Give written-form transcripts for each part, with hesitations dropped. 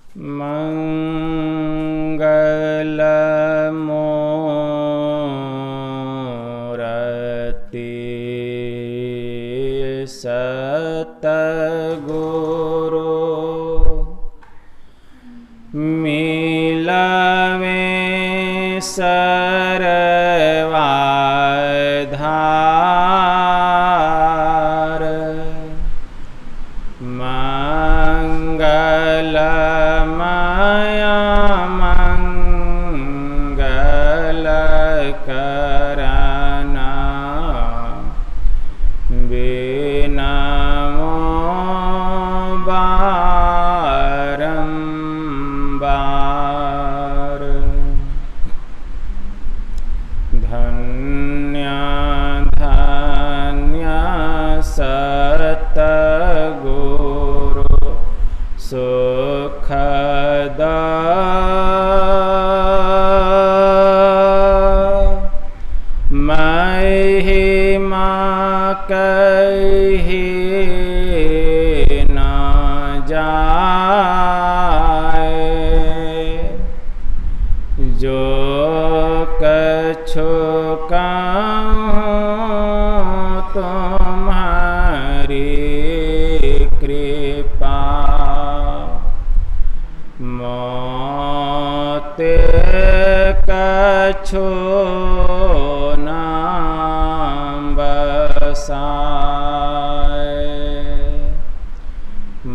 मंगलमूर्ति सतगुरु मिलवे सर्वाधार मंगलमया मंगल करना बिनमो बारंबार। धन्य धन्य सतगुरु सुखद महिमा कही न जाए। जो कछु कहूँ तुम्हारी कृपा मोते कछु नाम बसाए।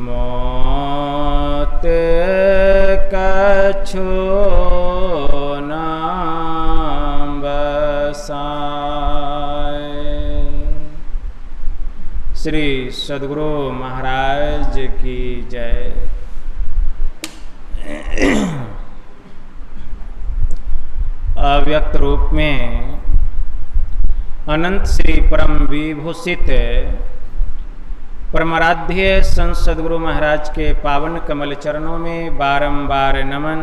मोते कछु नाम बसाए। श्री सद्गुरु महाराज की जय। अव्यक्त रूप में अनंत श्री परम विभूषित परमाराध्य संत सद्गुरु महाराज के पावन कमल चरणों में बारंबार नमन।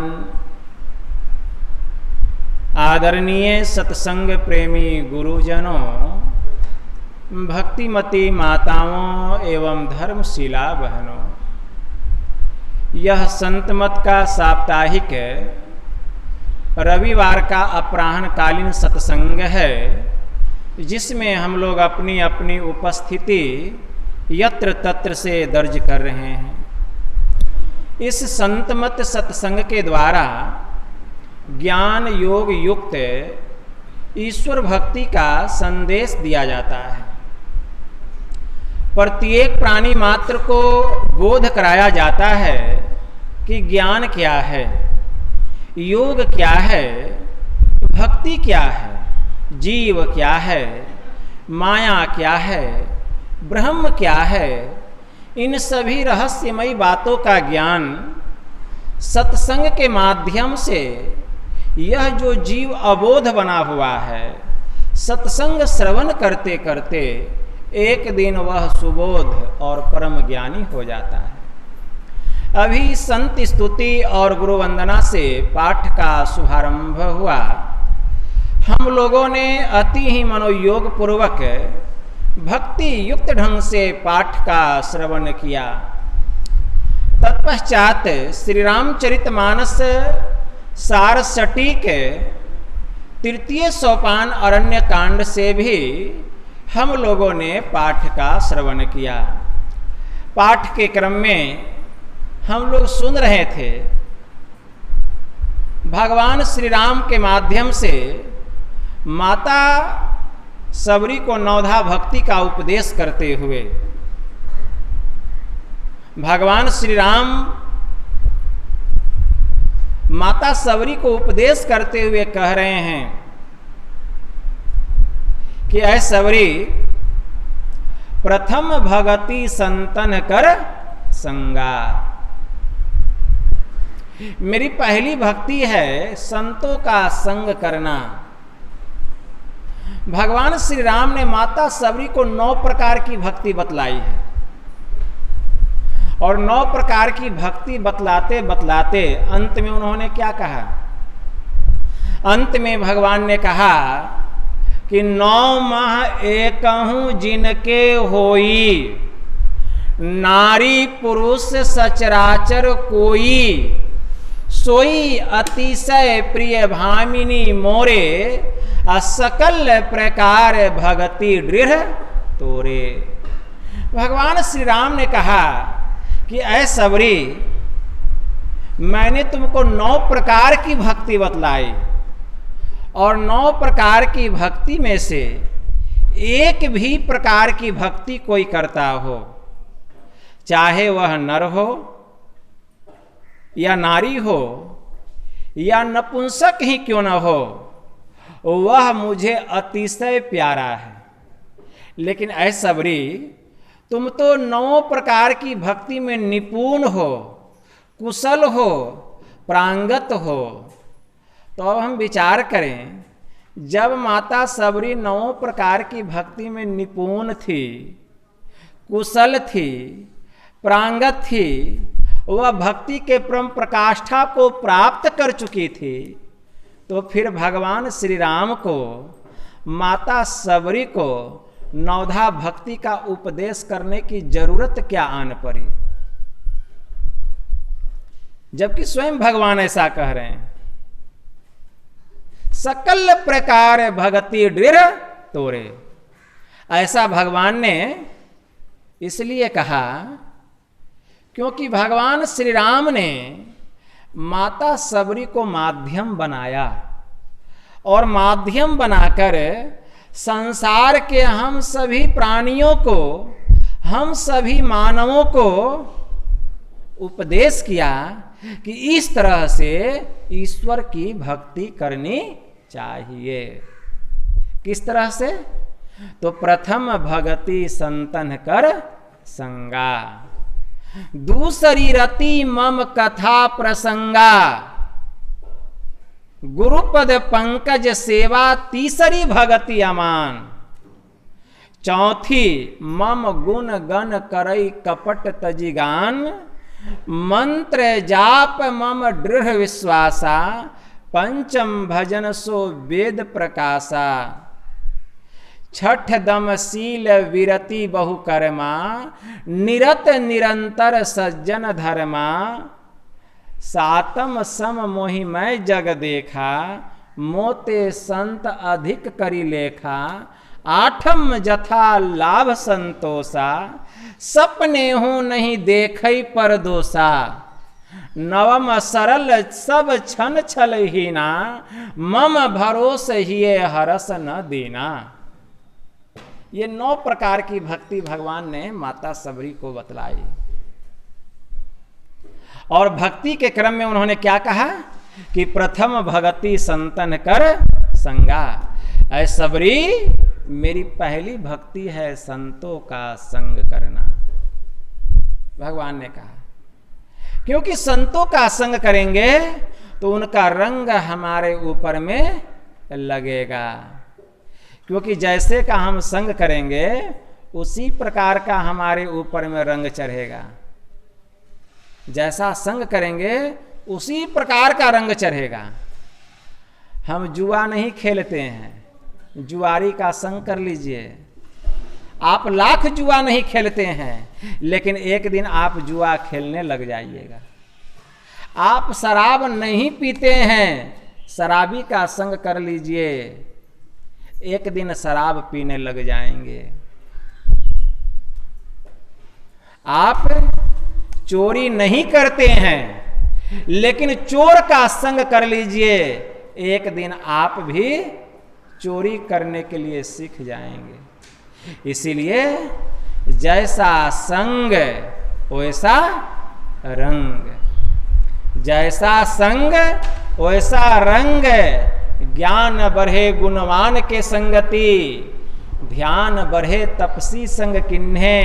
आदरणीय सत्संग प्रेमी गुरुजनों, भक्तिमती माताओं एवं धर्मशिला बहनों, यह संतमत का साप्ताहिक रविवार का अपराह्नकालीन सत्संग है, जिसमें हम लोग अपनी अपनी उपस्थिति यत्र तत्र से दर्ज कर रहे हैं। इस संतमत सत्संग के द्वारा ज्ञान योग युक्त ईश्वर भक्ति का संदेश दिया जाता है। प्रत्येक प्राणी मात्र को बोध कराया जाता है कि ज्ञान क्या है, योग क्या है, भक्ति क्या है, जीव क्या है, माया क्या है, ब्रह्म क्या है। इन सभी रहस्यमयी बातों का ज्ञान सत्संग के माध्यम से यह जो जीव अबोध बना हुआ है, सत्संग श्रवण करते करते एक दिन वह सुबोध और परम ज्ञानी हो जाता है। अभी संत स्तुति और गुरु वंदना से पाठ का शुभारंभ हुआ। हम लोगों ने अति ही मनोयोग पूर्वक भक्ति युक्त ढंग से पाठ का श्रवण किया। तत्पश्चात श्री रामचरितमानस सार सटीक तृतीय सोपान अरण्य कांड से भी हम लोगों ने पाठ का श्रवण किया। पाठ के क्रम में हम लोग सुन रहे थे भगवान श्री राम के माध्यम से माता सबरी को नवधा भक्ति का उपदेश करते हुए भगवान श्री राम माता सबरी को उपदेश करते हुए कह रहे हैं कि ऐ सबरी, प्रथम भगति संतन कर संगा। मेरी पहली भक्ति है संतों का संग करना। भगवान श्री राम ने माता सबरी को 9 प्रकार की भक्ति बतलाई है और 9 प्रकार की भक्ति बतलाते बतलाते अंत में उन्होंने क्या कहा? अंत में भगवान ने कहा कि 9 माह एकहूँ जिनके होई नारी पुरुष सचराचर कोई, सोई अतिशय प्रिय भामिनी मोरे, असकल प्रकार भगति दृढ़ तोरे। भगवान श्री राम ने कहा कि ऐ सबरी, मैंने तुमको 9 प्रकार की भक्ति बतलाई और 9 प्रकार की भक्ति में से एक भी प्रकार की भक्ति कोई करता हो, चाहे वह नर हो या नारी हो या नपुंसक ही क्यों न हो, वह मुझे अतिशय प्यारा है। लेकिन ऐ सबरी, तुम तो 9 प्रकार की भक्ति में निपुण हो, कुशल हो, प्रांगत हो। तो अब हम विचार करें, जब माता सबरी 9 प्रकार की भक्ति में निपुण थी, कुशल थी, प्रांगत थी, वह भक्ति के परम प्रकाष्ठा को प्राप्त कर चुकी थी, तो फिर भगवान श्री राम को माता सबरी को नवधा भक्ति का उपदेश करने की जरूरत क्या आन पड़ी, जबकि स्वयं भगवान ऐसा कह रहे हैं, सकल प्रकार भगति दृढ़ तोरे। ऐसा भगवान ने इसलिए कहा क्योंकि भगवान श्री राम ने माता सबरी को माध्यम बनाया और माध्यम बनाकर संसार के हम सभी प्राणियों को, हम सभी मानवों को उपदेश किया कि इस तरह से ईश्वर की भक्ति करनी चाहिए। किस तरह से? तो प्रथम भगति संतन कर संगा, दूसरी रति मम कथा प्रसंगा, गुरुपद पंकज सेवा तीसरी भगति अमान, चौथी मम गुण गण करई कपट तजिगान, मंत्र जाप मम दृढ़ विश्वासा, पंचम भजन सो वेद प्रकाशा, छठ दम शील विरति बहुकर्मा, निरत निरंतर सज्जन धर्मा, सातम सम मोहि मैं जग देखा, मोते संत अधिक करी लेखा, आठम जथा लाभ संतोषा, सपने हूँ नहीं देखई पर दोषा, नवम सरल सब छन छल हीना, मम भरोस हिये हरस न दीना। ये 9 प्रकार की भक्ति भगवान ने माता सबरी को बतलाई। और भक्ति के क्रम में उन्होंने क्या कहा कि प्रथम भगति संतन कर संगा। ऐ सबरी, मेरी पहली भक्ति है संतों का संग करना, भगवान ने कहा। क्योंकि संतों का संग करेंगे तो उनका रंग हमारे ऊपर में लगेगा। क्योंकि जैसे का हम संग करेंगे उसी प्रकार का हमारे ऊपर में रंग चढ़ेगा। जैसा संग करेंगे उसी प्रकार का रंग चढ़ेगा। हम जुआ नहीं खेलते हैं, जुआरी का संग कर लीजिए। आप लाख जुआ नहीं खेलते हैं, लेकिन एक दिन आप जुआ खेलने लग जाइएगा। आप शराब नहीं पीते हैं, शराबी का संग कर लीजिए, एक दिन शराब पीने लग जाएंगे। आप चोरी नहीं करते हैं, लेकिन चोर का संग कर लीजिए, एक दिन आप भी चोरी करने के लिए सीख जाएंगे। इसीलिए जैसा संग वैसा रंग, जैसा संग वैसा रंग। ज्ञान बढ़े गुणवान के संगति, ध्यान बढ़े तपसी संग किन्हे,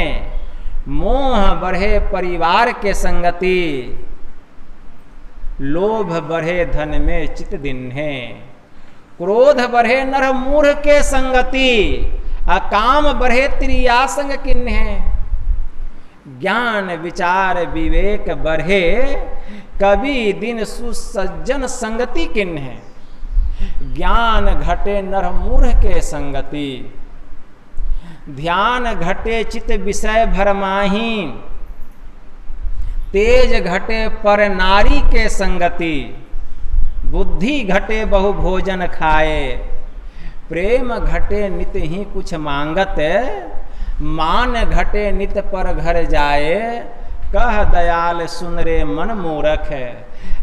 मोह बढ़े परिवार के संगति, लोभ बढ़े धन में चित दिन्हे, क्रोध बढ़े नर मूढ़ के संगति, अकाम बढ़े त्रिया संग किन्हे, ज्ञान विचार विवेक बढ़े, कभी दिन सुसज्जन संगति किन्हे, ज्ञान घटे नर मूढ़ के संगति, ध्यान घटे चित विषय भरमाही, तेज घटे पर नारी के संगति, बुद्धि घटे बहु भोजन खाए, प्रेम घटे नित ही कुछ मांगत, मान घटे नित पर घर जाए, कह दयाल सुन रे मन मूरख है,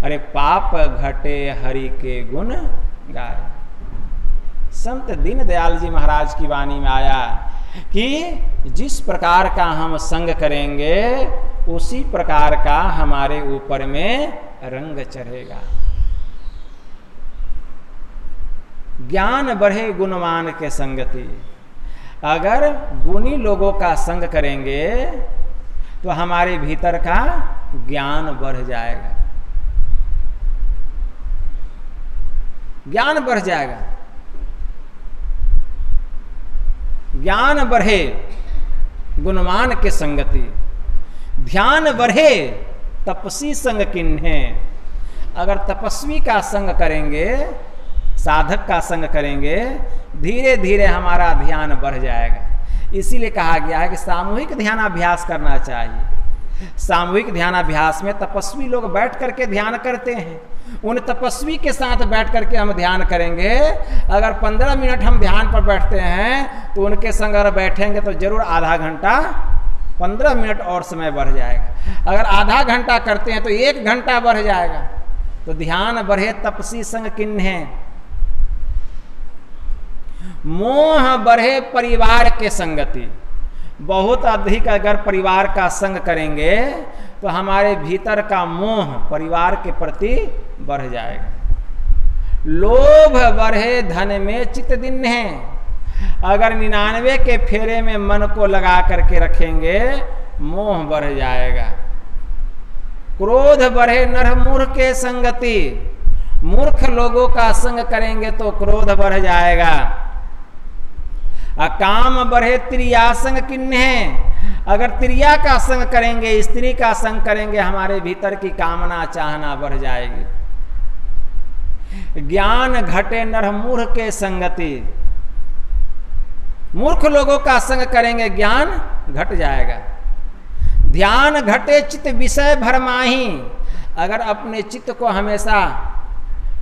अरे पाप घटे हरि के गुण गाए। संत दीनदयाल जी महाराज की वाणी में आया कि जिस प्रकार का हम संग करेंगे उसी प्रकार का हमारे ऊपर में रंग चढ़ेगा। ज्ञान बढ़े गुणवान के संगति, अगर गुणी लोगों का संग करेंगे तो हमारे भीतर का ज्ञान बढ़ जाएगा, ज्ञान बढ़ जाएगा। ज्ञान बढ़े गुणवान के संगति, ध्यान बढ़े तपस्वी संग किन्हे। अगर तपस्वी का संग करेंगे, साधक का संग करेंगे, धीरे धीरे हमारा ध्यान बढ़ जाएगा। इसीलिए कहा गया है कि सामूहिक ध्यानाभ्यास करना चाहिए। सामूहिक ध्यानाभ्यास में तपस्वी लोग बैठ करके ध्यान करते हैं, उन तपस्वी के साथ बैठ करके हम ध्यान करेंगे। अगर 15 मिनट हम ध्यान पर बैठते हैं तो उनके संग अगर बैठेंगे तो जरूर आधा घंटा, 15 मिनट और समय बढ़ जाएगा। अगर आधा घंटा करते हैं तो 1 घंटा बढ़ जाएगा। तो ध्यान बढ़े तपस्वी संग किन्हे, मोह बढ़े परिवार के संगति। बहुत अधिक अगर परिवार का संग करेंगे तो हमारे भीतर का मोह परिवार के प्रति बढ़ जाएगा। लोभ बढ़े धन में चित दिन्हे, अगर 99 के फेरे में मन को लगा करके रखेंगे मोह बढ़ जाएगा। क्रोध बढ़े नर मूर्ख के संगति, मूर्ख लोगों का संग करेंगे तो क्रोध बढ़ जाएगा। काम बढ़े त्रिया संग किन्हे, अगर त्रिया का संग करेंगे, स्त्री का संग करेंगे, हमारे भीतर की कामना चाहना बढ़ जाएगी। ज्ञान घटे नर मूर्ख के संगति, मूर्ख लोगों का संग करेंगे ज्ञान घट जाएगा। ध्यान घटे चित्त विषय भरमाही, अगर अपने चित्त को हमेशा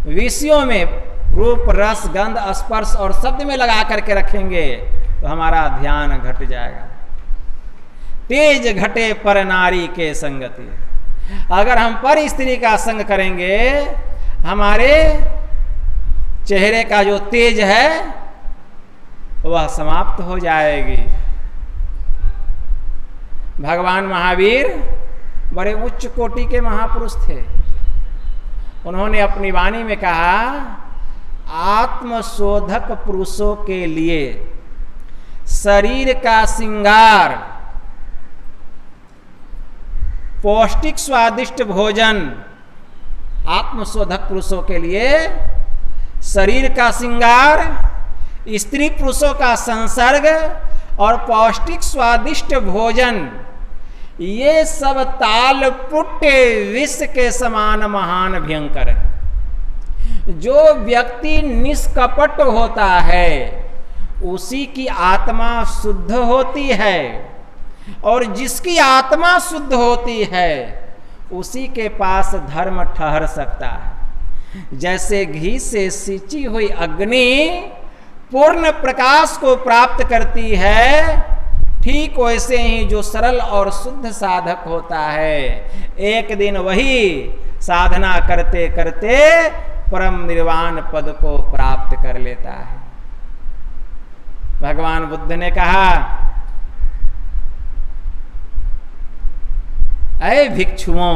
विषयों में रूप रस गंध स्पर्श और शब्द में लगा करके रखेंगे तो हमारा ध्यान घट जाएगा। तेज घटे पर नारी के संगति, अगर हम पर स्त्री का संग करेंगे हमारे चेहरे का जो तेज है वह समाप्त हो जाएगी। भगवान महावीर बड़े उच्च कोटि के महापुरुष थे। उन्होंने अपनी वाणी में कहा, आत्मशोधक पुरुषों के लिए शरीर का श्रृंगार, पौष्टिक स्वादिष्ट भोजन, आत्मशोधक पुरुषों के लिए शरीर का श्रृंगार, स्त्री पुरुषों का संसर्ग और पौष्टिक स्वादिष्ट भोजन, ये सब ताल पुट्टे विष के समान महान भयंकर है। जो व्यक्ति निष्कपट होता है उसी की आत्मा शुद्ध होती है, और जिसकी आत्मा शुद्ध होती है उसी के पास धर्म ठहर सकता है। जैसे घी से सिंची हुई अग्नि पूर्ण प्रकाश को प्राप्त करती है, ठीक वैसे ही जो सरल और शुद्ध साधक होता है एक दिन वही साधना करते करते परम निर्वाण पद को प्राप्त कर लेता है। भगवान बुद्ध ने कहा, ऐ भिक्षुओं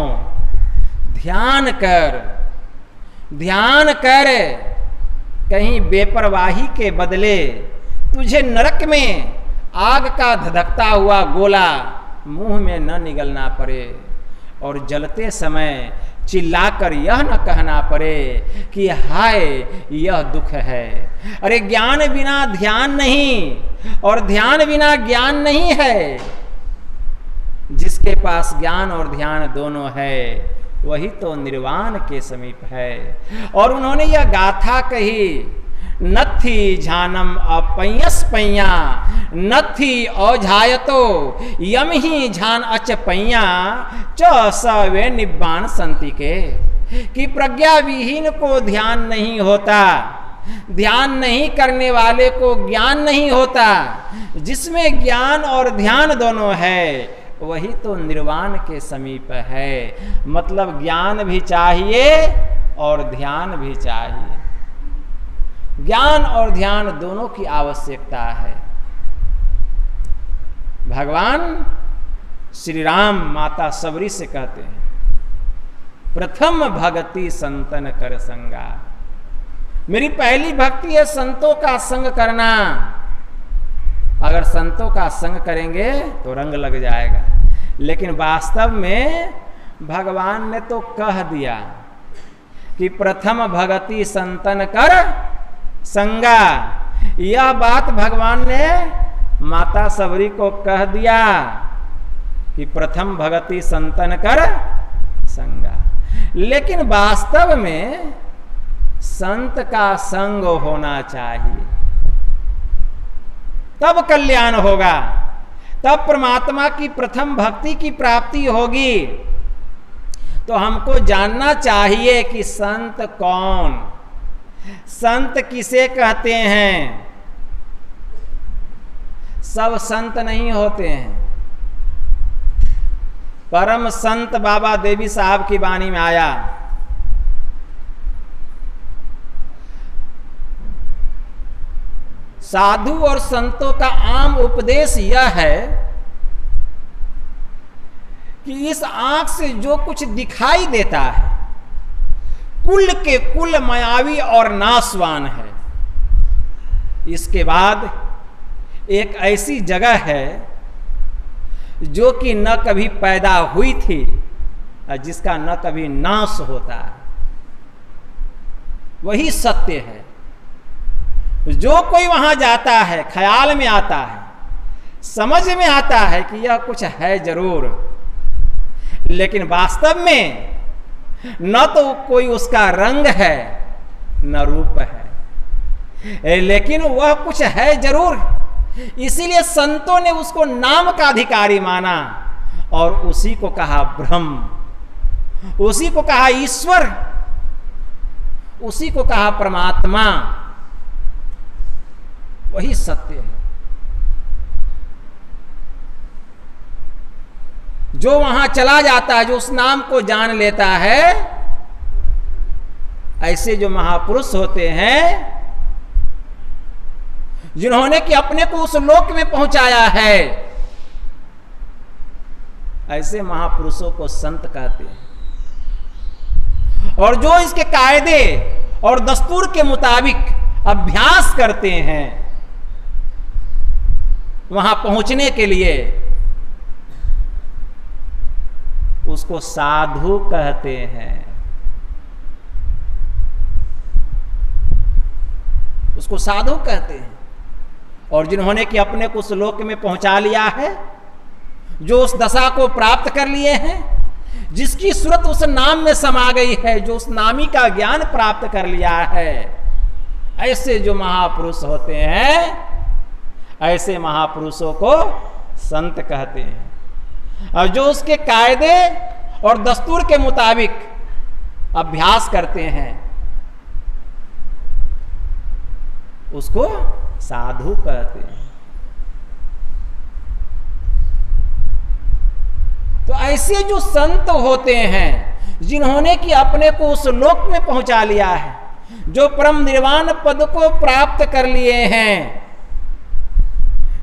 ध्यान कर, ध्यान कर, कहीं बेपरवाही के बदले तुझे नरक में आग का धधकता हुआ गोला मुंह में न निगलना पड़े, और जलते समय चिल्लाकर यह न कहना पड़े कि हाय यह दुख है। अरे ज्ञान बिना ध्यान नहीं, और ध्यान बिना ज्ञान नहीं है। जिसके पास ज्ञान और ध्यान दोनों है वही तो निर्वाण के समीप है। और उन्होंने यह गाथा कही, नथी झानम अपयस पैया, नथी औझायतो यम ही झान अच पैया, च सवे निब्बान संति के। कि प्रज्ञा विहीन को ध्यान नहीं होता, ध्यान नहीं करने वाले को ज्ञान नहीं होता। जिसमें ज्ञान और ध्यान दोनों है वही तो निर्वाण के समीप है। मतलब ज्ञान भी चाहिए और ध्यान भी चाहिए। ज्ञान और ध्यान दोनों की आवश्यकता है। भगवान श्री राम माता सबरी से कहते हैं, प्रथम भक्ति संतन कर संगा। मेरी पहली भक्ति है संतों का संग करना। अगर संतों का संग करेंगे तो रंग लग जाएगा। लेकिन वास्तव में भगवान ने तो कह दिया कि प्रथम भक्ति संतन कर संगा। यह बात भगवान ने माता सबरी को कह दिया कि प्रथम भक्ति संतन कर संगा। लेकिन वास्तव में संत का संग होना चाहिए, तब कल्याण होगा, तब परमात्मा की प्रथम भक्ति की प्राप्ति होगी। तो हमको जानना चाहिए कि संत कौन, संत किसे कहते हैं। सब संत नहीं होते हैं। परम संत बाबा देवी साहब की वाणी में आया, साधु और संतों का आम उपदेश यह है कि इस आंख से जो कुछ दिखाई देता है कुल के कुल मायावी और नाशवान है। इसके बाद एक ऐसी जगह है जो कि न कभी पैदा हुई थी और जिसका न कभी नाश होता है। वही सत्य है। जो कोई वहां जाता है ख्याल में आता है, समझ में आता है कि यह कुछ है जरूर, लेकिन वास्तव में न तो कोई उसका रंग है न रूप है, लेकिन वह कुछ है जरूर। इसीलिए संतों ने उसको नाम का अधिकारी माना और उसी को कहा ब्रह्म, उसी को कहा ईश्वर, उसी को कहा परमात्मा। वही सत्य है। जो वहां चला जाता है, जो उस नाम को जान लेता है, ऐसे जो महापुरुष होते हैं जिन्होंने कि अपने को उस लोक में पहुंचाया है, ऐसे महापुरुषों को संत कहते हैं। और जो इसके कायदे और दस्तूर के मुताबिक अभ्यास करते हैं वहां पहुंचने के लिए, उसको साधु कहते हैं। उसको साधु कहते हैं। और जिन्होंने कि अपने को उस लोक में पहुंचा लिया है, जो उस दशा को प्राप्त कर लिए हैं, जिसकी सूरत उस नाम में समा गई है, जो उस नामी का ज्ञान प्राप्त कर लिया है, ऐसे जो महापुरुष होते हैं, ऐसे महापुरुषों को संत कहते हैं। और जो उसके कायदे और दस्तूर के मुताबिक अभ्यास करते हैं उसको साधु कहते हैं। तो ऐसे जो संत होते हैं जिन्होंने कि अपने को उस लोक में पहुंचा लिया है, जो परम निर्वाण पद को प्राप्त कर लिए हैं,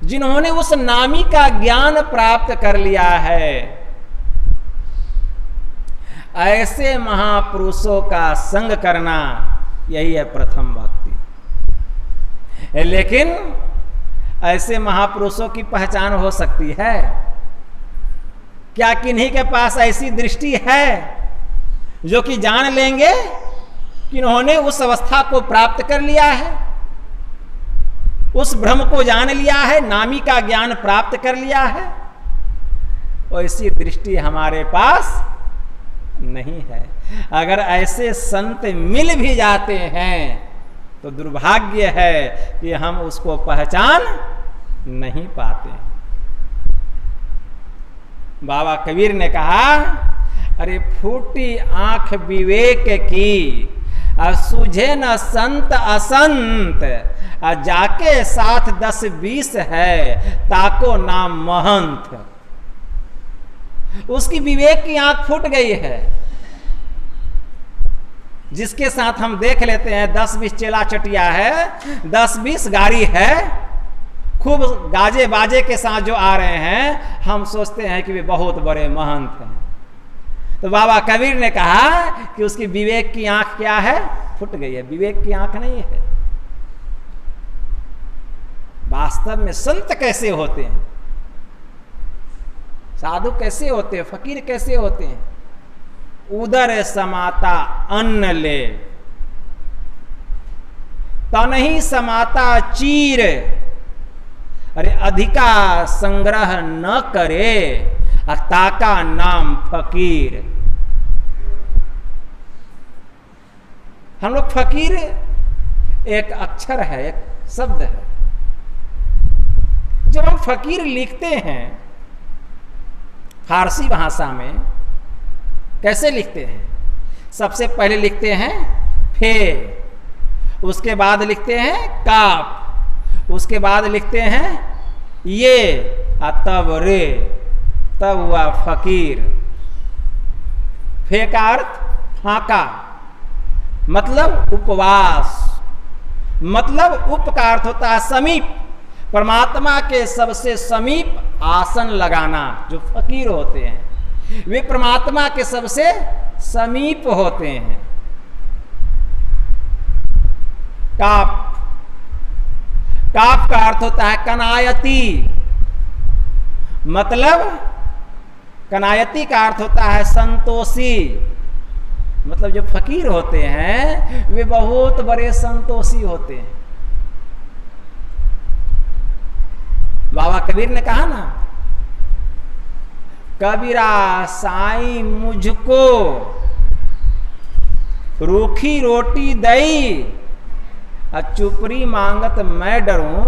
जिन्होंने उस नामी का ज्ञान प्राप्त कर लिया है, ऐसे महापुरुषों का संग करना यही है प्रथम भक्ति। लेकिन ऐसे महापुरुषों की पहचान हो सकती है क्या? किन्हीं के पास ऐसी दृष्टि है जो कि जान लेंगे कि इन्होंने उस अवस्था को प्राप्त कर लिया है, उस ब्रह्म को जान लिया है, नामी का ज्ञान प्राप्त कर लिया है। ऐसी दृष्टि हमारे पास नहीं है। अगर ऐसे संत मिल भी जाते हैं तो दुर्भाग्य है कि हम उसको पहचान नहीं पाते। बाबा कबीर ने कहा, अरे फूटी आंख विवेक की, सूझे न संत असंत, जाके साथ 10-20 है, ताको नाम महंत। उसकी विवेक की आंख फूट गई है। जिसके साथ हम देख लेते हैं 10-20 चेला चटिया है, 10-20 गाड़ी है, खूब गाजे बाजे के साथ जो आ रहे हैं, हम सोचते हैं कि वे बहुत बड़े महंत हैं। तो बाबा कबीर ने कहा कि उसकी विवेक की आंख क्या है? फूट गई है। विवेक की आंख नहीं है। वास्तव में संत कैसे होते हैं, साधु कैसे होते हैं, फकीर कैसे होते हैं? उदर समाता अन्न ले, तनहि समाता चीर, अरे अधिका संग्रह न करे, ताका नाम फकीर। हम लोग फकीर एक अक्षर है, एक शब्द है। जब हम फकीर लिखते हैं फारसी भाषा में, कैसे लिखते हैं? सबसे पहले लिखते हैं फे, उसके बाद लिखते हैं काफ, उसके बाद लिखते हैं ये, तब रे, तब हुआ फकीर। फे का अर्थ फाका, मतलब उपवास, मतलब उप का अर्थ होता है समीप, परमात्मा के सबसे समीप आसन लगाना। जो फकीर होते हैं वे परमात्मा के सबसे समीप होते हैं। काप, काप का अर्थ होता है कनायती, मतलब कनायती का अर्थ होता है संतोषी। मतलब जो फकीर होते हैं वे बहुत बड़े संतोषी होते हैं। बाबा कबीर ने कहा ना, कबीरा साईं मुझको रूखी रोटी दई, चुपरी मांगत मैं डरूं,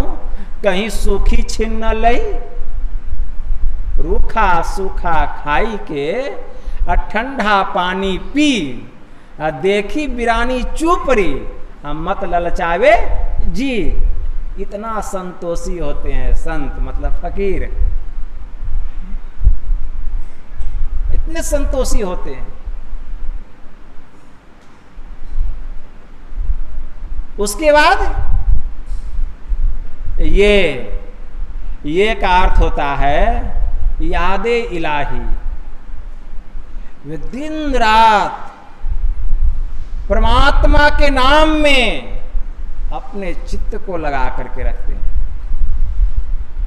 कहीं सूखी छिन न लई। रूखा सूखा खाई के ठंडा पानी पी, देखी बिरानी चुपरी, मत ललचावे जी। इतना संतोषी होते हैं संत, मतलब फकीर, इतने संतोषी होते हैं। उसके बाद ये का अर्थ होता है यादे इलाही। वे दिन रात परमात्मा के नाम में अपने चित्त को लगा करके रखते हैं।